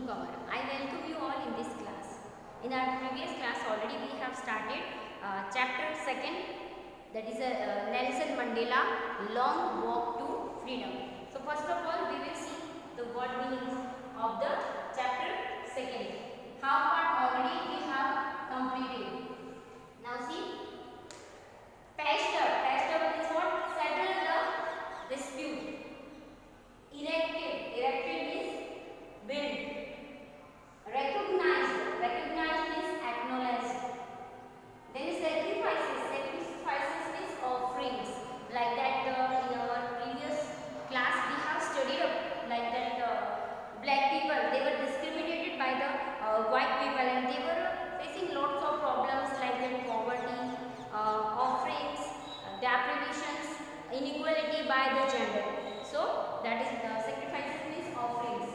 newcomer, I welcome you all in this class. In our previous class already we have started chapter 2nd, that is Nelson Mandela Long Walk to Freedom. So first of all we will see the word meanings of the chapter 2nd. Half part already we have completed. Now see, patched up is what? Settle the dispute. Erected means build. Recognized means acknowledged. Then sacrifices means offerings. Like that in our previous class we have studied like that black people, they were discriminated by the white people and they were facing lots of problems like that poverty, offerings, deprivations, inequality by the gender. So that is sacrifices means offerings.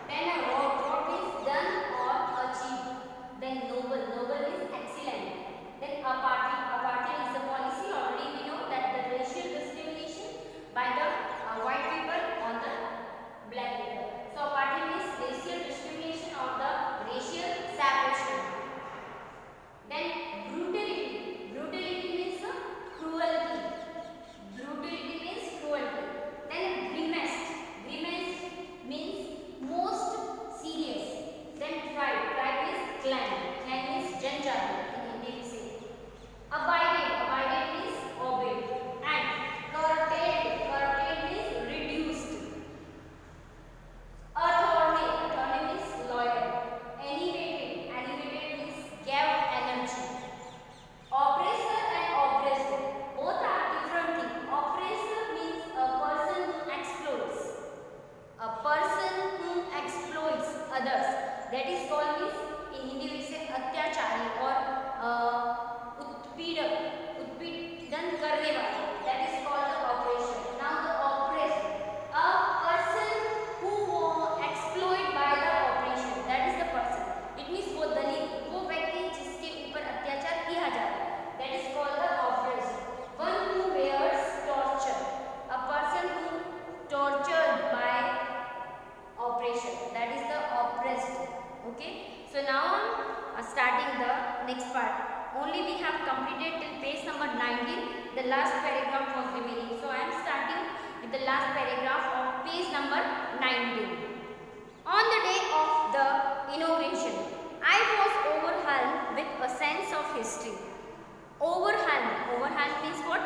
Then a what is done or achieved. Then noble is excellent. Then apartheid is the policy. Already we know that the racial discrimination by the white people on the black people. So apartheid means racial discrimination or the racial separation. Then brutality means cruelty. Brutality means cruelty. Then grimace means most serious. Then tribe means clan means janjati in Hindi we say. Abided means obeyed. And curtailed means reduced. Attorney means lawyer. Animated means gave energy. Oppressor and oppressed, both are different things. Oppressor means a person who exploits others. That is called means in Hindi we say अत्याचारी or उत्पीड़न करने वाला. That is called the oppression. Now the oppressed, a person who exploit by the oppression. That is the person. It means वो दलित, वो व्यक्ति जिसके ऊपर अत्याचार किया जाता है. That is called the oppressed. One who bears torture, a person who tortured by oppression. That is the oppressed. Okay. So now starting the next part. Only we have completed till page number 19. The last paragraph was remaining. So I am starting with the last paragraph of page number 19. On the day of the inauguration, I was overwhelmed with a sense of history. Overwhelmed means what?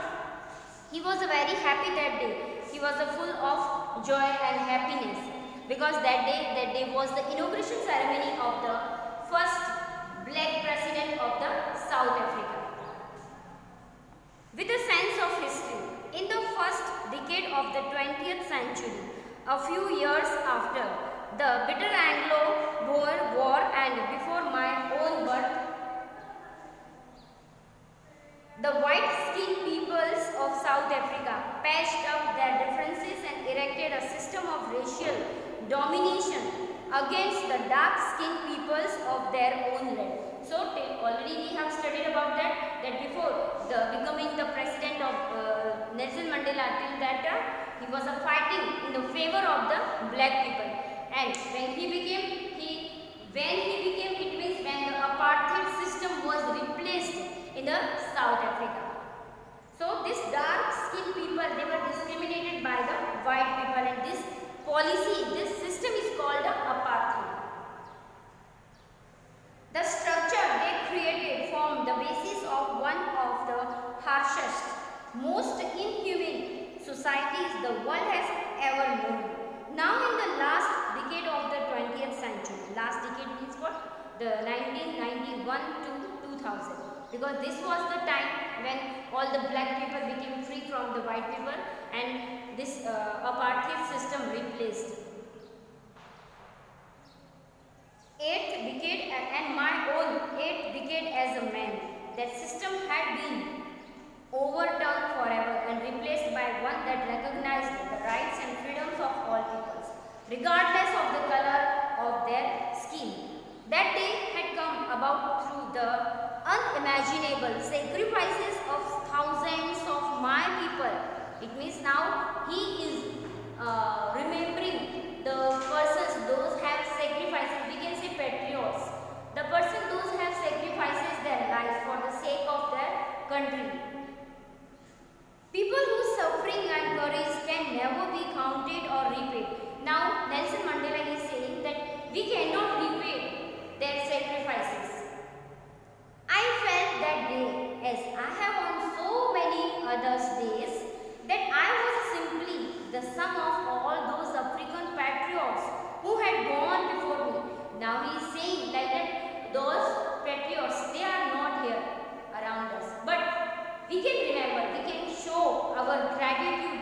He was very happy that day. He was full of joy and happiness because that day was the inauguration ceremony of the first black president of the South Africa. With a sense of history, in the first decade of the 20th century, a few years after the bitter Anglo-Boer War and before my own birth, the white-skinned peoples of South Africa patched up their differences and erected a system of racial domination against the dark-skinned peoples of their own land. So already we have studied about that before the becoming the president of Nelson Mandela, till that he was fighting in the favor of the black people, and when he became, it means when the apartheid system was replaced in the South Africa. So this dark-skinned people, they were discriminated by the white people, and this policy, this system is called apartheid. The structure they created formed the basis of one of the harshest, most inhumane societies the world has ever known. Now in the last decade of the 20th century, last decade means what? The 1991 to 2000. Because this was the time when all the black people became free from the white people and this apartheid system replaced. 8th decade and my own 8th decade as a man, that system had been overturned forever and replaced by one that recognized the rights and freedoms of all peoples, regardless of the color of their skin. That day had come about through the unimaginable sacrifices of thousands of my people. It means now he is remembering the persons, those have The person those have sacrifices their lives for the sake of their country. People whose suffering and courage can never be counted or repaid. Now Nelson Mandela is saying that we cannot repay their sacrifices. I felt that day, as I have on so many others days, that I was simply the sum of all those African patriots who had gone before me. Now he is saying like that those patriots, they are not here around us, but we can remember, we can show our gratitude,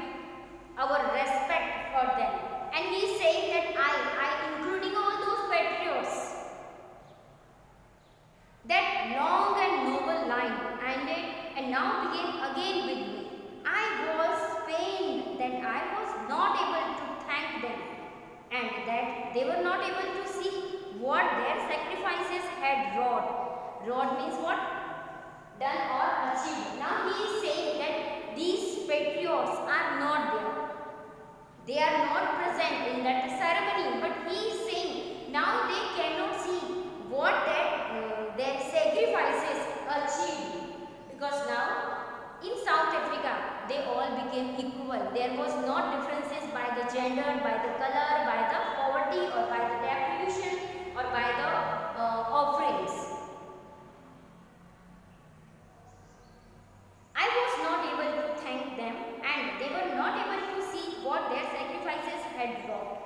our respect for them. And he is saying that I including all those patriots, that long and noble line ended and now began again with me. I was pained that I was not able to thank them and that they were not able to see what their sacrifices had wrought. Wrought means what? Done or achieved. Now he is saying that these patriots are not there. They are not present in that ceremony, but he is saying now they cannot see what their sacrifices achieved, because now in South Africa they all became equal. There was not differences by the gender, by the color, by the poverty, or by the deprivation, or by the offerings. I was not able to thank them and they were not able to see what their sacrifices had wrought.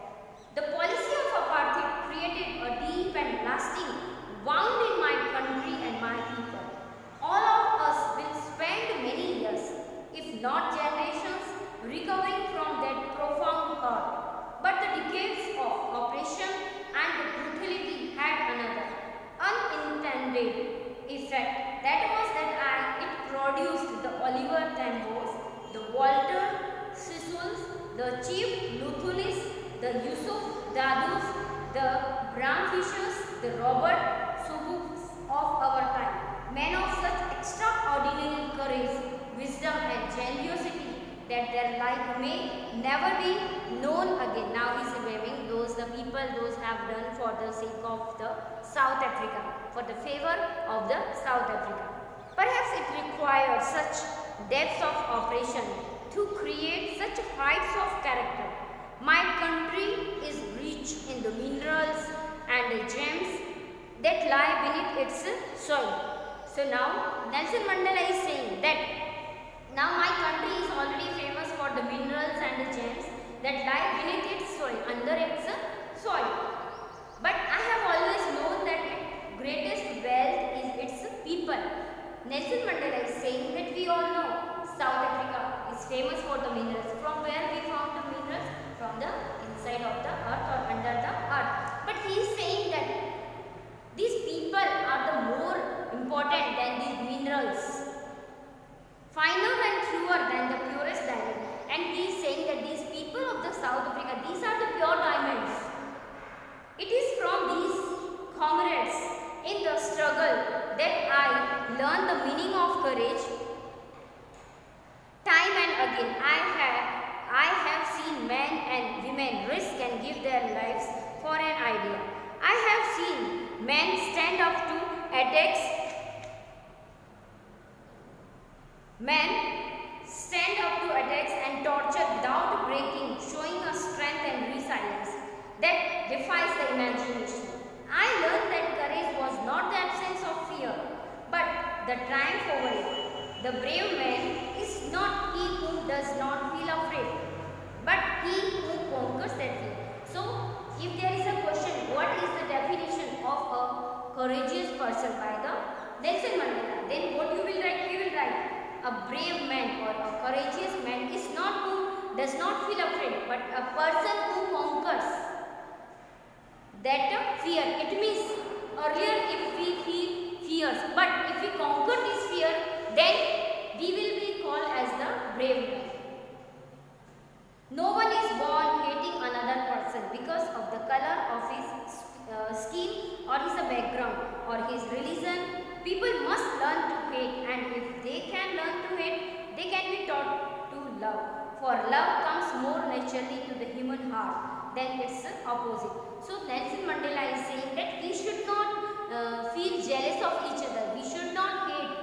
The policy of apartheid created a deep and lasting wound in my country and my people. All of us will spend many years, if not generations, recovering from that profound hurt. But the decades of oppression and brutality had another unintended effect. That was that it produced the Oliver Tambos, the Walter Sissols, the Chief Luthulis, the Yusuf Dadus, the Bram Fishers, the Robert Subuks of our time. Men of such extraordinary courage, wisdom and generosity that their like may never be known again. Now he is remembering those the people those have done for the sake of the South Africa, for the favor of the South Africa. Perhaps it required such depths of operation to create such heights of character. My country is rich in the minerals and the gems that lie beneath its soil. So now Nelson Mandela is saying that now my country is already famous for the minerals and the gems that lie beneath its soil, under its soil. But I have always known that its greatest wealth is its people. Nelson Mandela is saying that we all know South Africa is famous for the minerals. From where we found the minerals? From the inside of the earth or under the earth. But he is saying that these people are the more important than these minerals, finer and truer than the purest diamond. And he is saying that these people of the South Africa, these are the pure diamonds. It is from these comrades in the struggle that I learned the meaning of courage. Time and again I have seen men and women risk and give their lives for an idea. I have seen men stand up to attacks. Men stand up to attacks and torture without breaking, showing a strength and resilience that defies the imagination. I learned that courage was not the absence of fear, but the triumph over it. The brave man is not he who does not feel afraid, but he who conquers that fear. So, if there is a question, what is the definition of a courageous person by the Nelson Mandela? Then what you will write? You will write, a brave man or a courageous man is not who does not feel afraid, but a person who conquers that fear. It means earlier if we feel fears, but if we conquer this fear, then we will be called as the brave man. No one is born hating another person because of the color of his skin or his background or his religion. People must learn to hate, and if they can learn to hate, they can be taught to love. For love comes more naturally to the human heart than its opposite. So Nelson Mandela is saying that we should not feel jealous of each other. We should not hate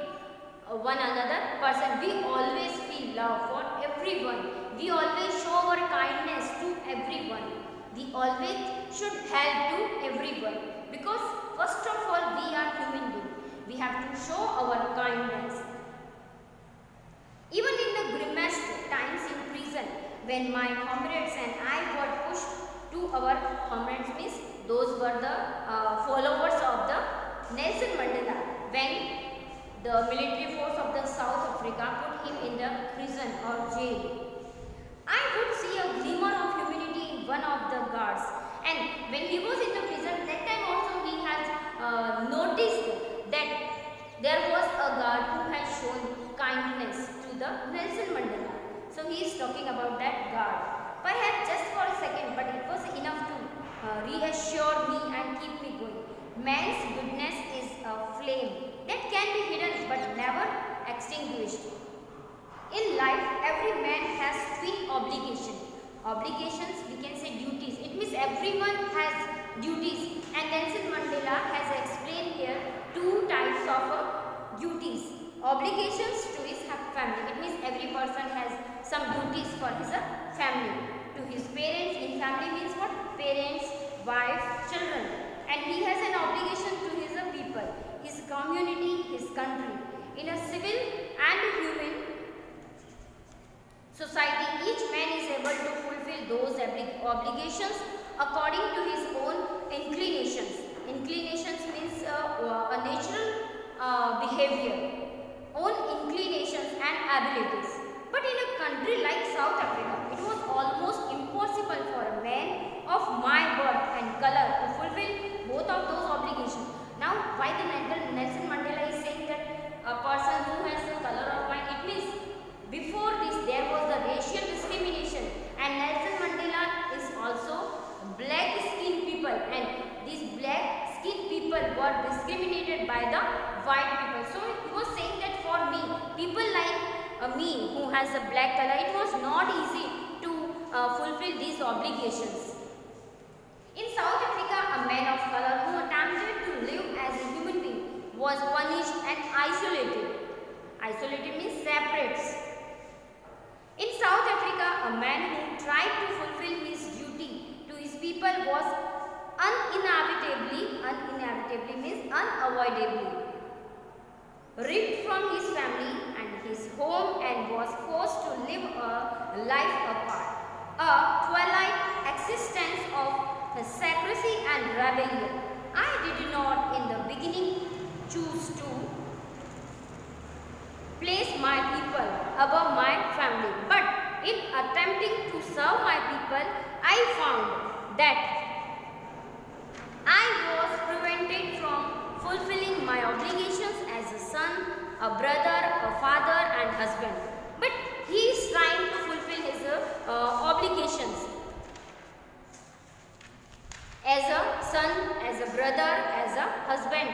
one another person. We always feel love for everyone. We always show our kindness to everyone. We always should help to everyone, because first of all we are human beings. We have to show our kindness. Even in the grimmest times in prison, when my comrades and I were pushed to our comrades, means those were the followers of the Nelson Mandela, when the military force of the South Africa put him in the prison or jail. I could see a glimmer of humanity in one of the guards, and when he was in the prison, that time also he has noticed that there was a guard who has shown kindness to the Nelson Mandela. So he is talking about that guard. Perhaps just for a second, but it was enough to reassure me and keep me going. Man's goodness is a flame that can be hidden but never extinguished. In life, every man has three obligations. Obligations, we can say duties. It means everyone has duties, and Nelson Mandela has explained here two types of duties. Obligations to his family. It means every person has some duties for his family. To his parents, in family means what? Parents, wife, children. And he has an obligation to his people, his community, his country. In a civil and human society, each man is able to fulfill those obligations according to his own inclinations. Inclinations means a natural behavior, own inclinations and abilities. But in a country like South Africa, it was almost impossible for a man of my birth and color to fulfill both of those obligations. Now, why the Nelson Mandela is saying that a person who has the color of mine, it means before this there was the racial discrimination, and Nelson Mandela is also black skinned people, and these black skinned people were discriminated by the white people. So he was saying that for me, people like me who has a black color, it was not easy to fulfill these obligations. In South Africa, a man of color who attempted to live as a human being was punished and isolated. Isolated means separates. In South Africa, a man who tried to fulfill his duty to his people was unavoidably means unavoidably ripped from his family and his home and was forced to live a life apart. A twilight existence of secrecy and rebellion. I did not in the beginning choose to place my people above my family, but in attempting to serve my people, I found that I was prevented from fulfilling my obligations as a son, a brother, a father and husband. But he is trying to fulfill his obligations as a son, as a brother, as a husband.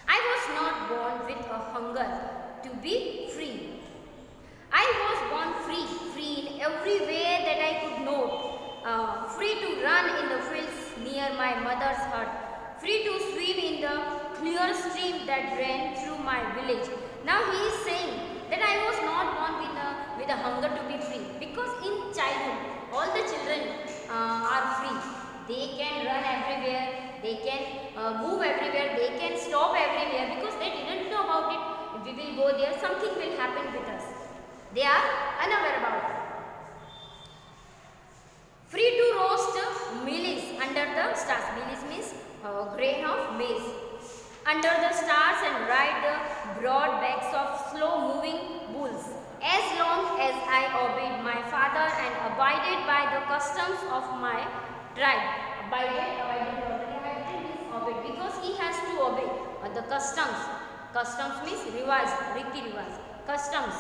I was not born with a hunger to be free. I was born free in every way that I could note, free to run in the fields near my mother's hut, free to swim in the clear stream that ran through my village. Now he is saying that I was not born with a hunger to be free, because in childhood all the children are free. They can run everywhere, they can move everywhere, they can stop everywhere, because they didn't know about it. If we will go there, something will happen with us. They are unaware about it. Free to roast maize under the stars. Maize means grain of maize. Under the stars and ride the broad backs of slow moving bulls. As long as I obeyed my father and abided by the customs of my tribe. Abided means obeyed, because he has to obey the customs. Customs means rivaj, riti rivaj, customs.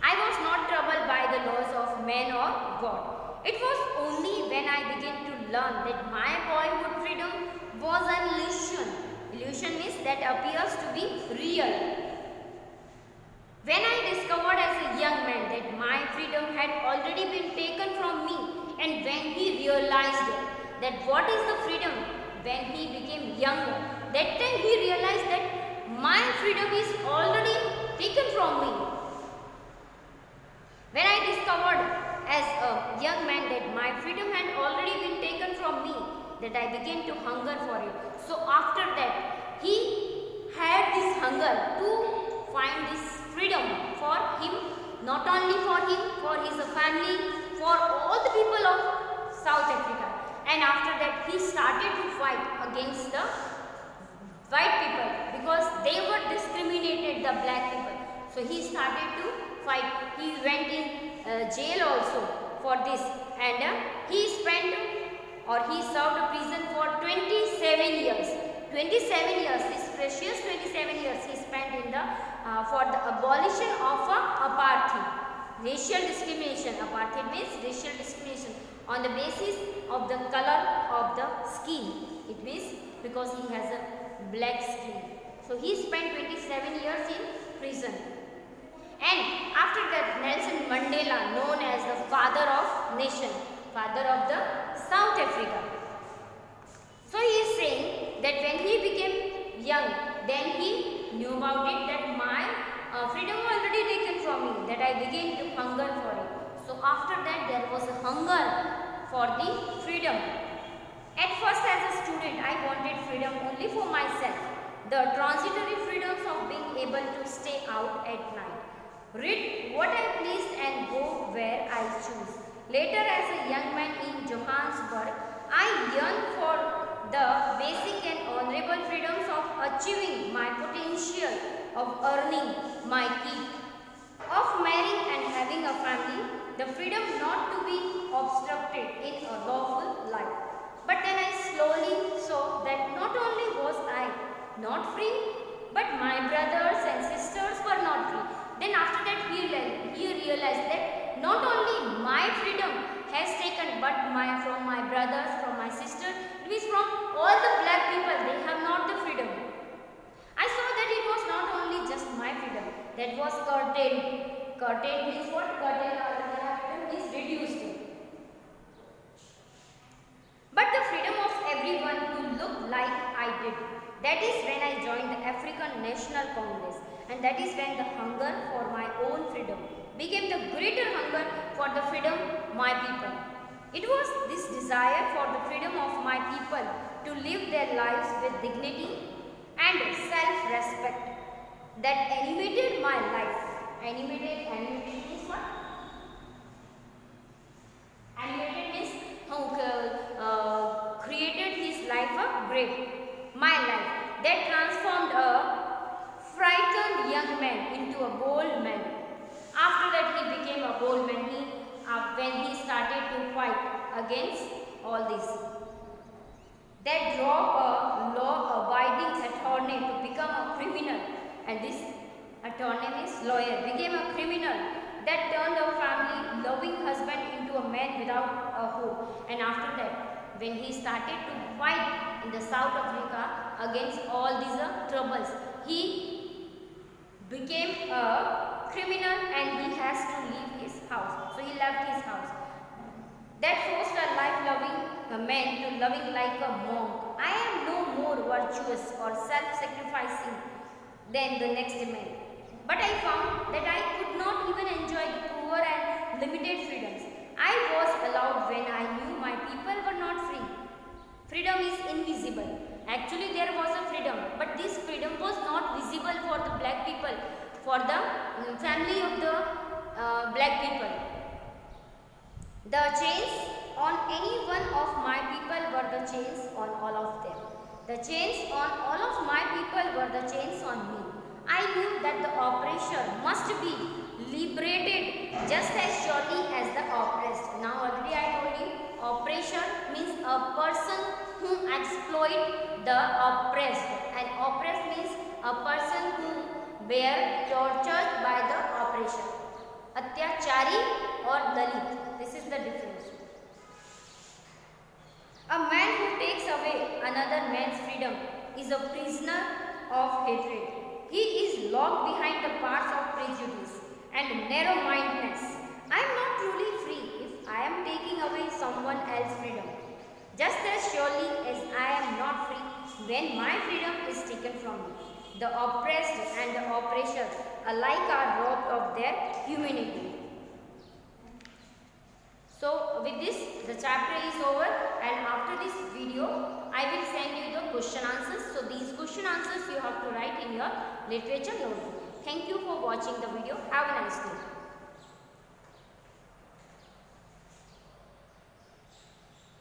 I was not troubled by the laws of man or God. It was only when I began to learn that my boyhood freedom was an illusion. Illusion means that appears to be real. When I discovered as a young man that my freedom had already been taken from me, and when he realized that what is the freedom when he became younger. That time he realized that my freedom is already taken from me. When I discovered as a young man that my freedom had already been taken from me, that I began to hunger for it. So after that, he had this hunger to find this freedom for him, not only for him, for his family, for all the people of South Africa. And after that, he started to fight against the white people because they were discriminated the black people. So he started to fight. He went in jail also for this, and he spent or he served prison for 27 years. 27 years, this precious 27 years he spent in the for the abolition of apartheid, racial discrimination. Apartheid means racial discrimination on the basis of the color of the skin. It means because he has a black skin. So he spent 27 years in prison. And after that, Nelson Mandela, known as the father of nation, father of the South Africa. So he is saying that when he became young, then he knew about it that my freedom already taken from me, that I began to hunger for it. So after that, there was a hunger for the freedom. At first, as a student, I wanted freedom only for myself, the transitory freedoms of being able to stay out at night, read what I pleased and go where I choose. Later, as a young man in Johannesburg, I yearned for the basic and honorable freedoms of achieving my potential, of earning my keep, of marrying and having a family, the freedom not to be obstructed in a lawful life. But then I slowly saw that not only was I not free, but my brothers and sisters were not free. Then after that he realized that not only my freedom has taken, but from my brothers, from my sisters, it is from all the black people, they have not the freedom. I saw that it was not only just my freedom, that was curtailed. Curtailed means what? Curtailed or freedom is reduced. But the freedom of everyone to look like I did, that is when I joined the African National Congress, and that is when the hunger for my own freedom became the greater hunger for the freedom my people. It was this desire for the freedom of my people to live their lives with dignity and self-respect that animated my life. Animated means what? Animated means created his life great. My life that transformed a frightened young man into a bold man. After that he became a bold man when he started to fight against all this. That drove a law-abiding attorney to become a criminal, and this attorney means lawyer, became a criminal that turned a family-loving husband into a man without a hope. And after that, when he started to fight in the South Africa against all these troubles, he became a criminal and he has to leave his house. So he left his house. That forced a life-loving man to loving like a monk. I am no more virtuous or self-sacrificing than the next man. But I found that I could not even enjoy the poor and limited freedoms I was allowed when I knew my people were not free. Freedom is invisible. Actually, there was a freedom, but this freedom was not visible for the black people, for the family of the black people. The chains on any one of my people were the chains on all of them. The chains on all of my people were the chains on me. I knew that the oppressor must be liberated just as surely as the oppressed. Now already I told you, oppressor means a person who exploit the oppressed, and oppressed means a person who were tortured by the oppressor. Atyachari or Dalit. This is the difference. A man who takes away another man's freedom is a prisoner of hatred. He is locked behind the bars of prejudice and narrow-mindedness. I am not truly free if I am taking away someone else's freedom. Just as surely as I am not free when my freedom is taken from me. The oppressed and the oppressor alike are robbed of their humanity. So with this, the chapter is over, and after this video, I will send you the question answers. So these question answers you have to write in your literature notebook. Thank you for watching the video. Have a nice day.